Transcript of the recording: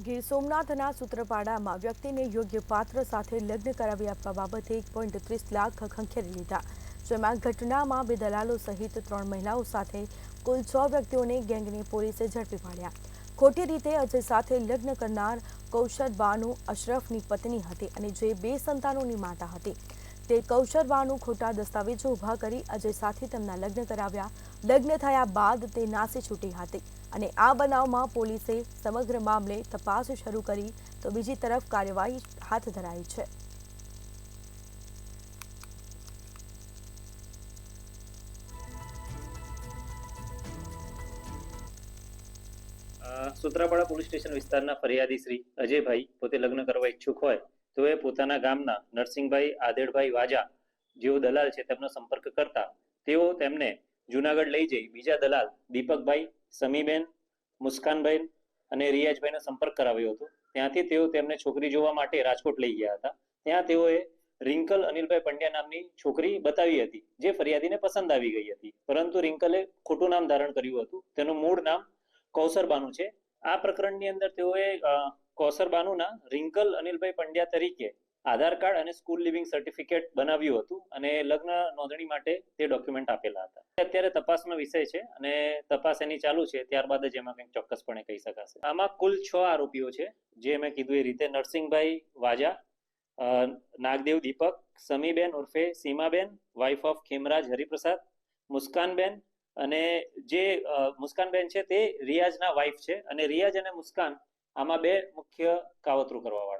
ગીર સોમનાથના સૂત્રપાડામાં વ્યક્તિને યોગ્ય પાત્ર સાથે લગ્ન કરાવી આપવા બાબતે 1.30 લાખ ખંખેરી લીધા, જેમાં ઘટનામાં 2 દલાલો સહિત 3 મહિલાઓ સાથે કુલ 6 વ્યક્તિઓને ગેંગની પોલીસે ઝડપી પાડ્યા। ખોટી રીતે અજય સાથે લગ્ન કરનાર કૌશર બાનુ અશરફની પત્ની હતી અને જે 2 સંતાનોની માતા હતી। તે કૌશર બાનુ ખોટા દસ્તાવેજો ઊભા કરી અજય સાથે તેમના લગ્ન કરાવ્યા। લગ્ન થયા બાદ તે નાસી છૂટી હતી અને આ બનાવમાં પોલીસે સમગ્ર મામલે તપાસ શરૂ કરી તો બીજી તરફ કાર્યવાહી હાથ ધરાઈ છે। સૂત્રાપાડા પોલીસ સ્ટેશન વિસ્તારના ફરિયાદી શ્રી અજયભાઈ પોતે લગ્ન કરવા ઈચ્છુક હોય તો એ પોતાના ગામના નરસિંહભાઈ આદેડભાઈ વાજા જેઓ દલાલ છે તેમનો સંપર્ક કરતા તેઓ તેમને જુનાગઢ લઈ જઈ બીજા દલાલ દીપકભાઈ, સમીબેન, મુસ્કાનભાઈ અને રિયાજભાઈનો સંપર્ક કરાવ્યો હતો। ત્યાંથી તેઓ તેમને છોકરી જોવા માટે રાજકોટ લઈ ગયા હતા। ત્યાં તેઓએ રિંકલ અનિલભાઈ પંડ્યા નામની છોકરી બતાવી હતી જે ફરિયાદીને પસંદ આવી ગઈ હતી, પરંતુ રિંકલે ખોટું નામ ધારણ કર્યું હતું। તેનું મૂળ નામ કૌશર બાનુ છે। આ પ્રકરણની અંદર તેઓએ કૌશર બાનુના રિંકલ અનિલભાઈ પંડ્યા તરીકે આધાર કાર્ડ અને સ્કૂલ લિવિંગ સર્ટિફિકેટ બનાવ્યું હતું અને લગ્ન નોંધણી માટે તે ડોક્યુમેન્ટ આપેલા હતા। અત્યારે તપાસનો વિષય છે અને તપાસ એની ચાલુ છે, ત્યારબાદ જ એમાં કંઈક ચોક્કસપણે કહી શકાશે। આમાં કુલ 6 આરોપીઓ છે, જે મેં કીધું એ રીતે નરસિંહભાઈ વાજા, નાગદેવ દીપક, સમીબેન ઉર્ફે સીમાબેન, વાઇફ ઓફ ખેમરાજ હરિપ્રસાદ, મુસ્કાનબેન અને જે મુસ્કાનબેન છે તે રિયાજના વાઇફ છે અને રિયાજ અને મુસ્કાન આમાં 2 મુખ્ય કાવતરું કરવાવાળા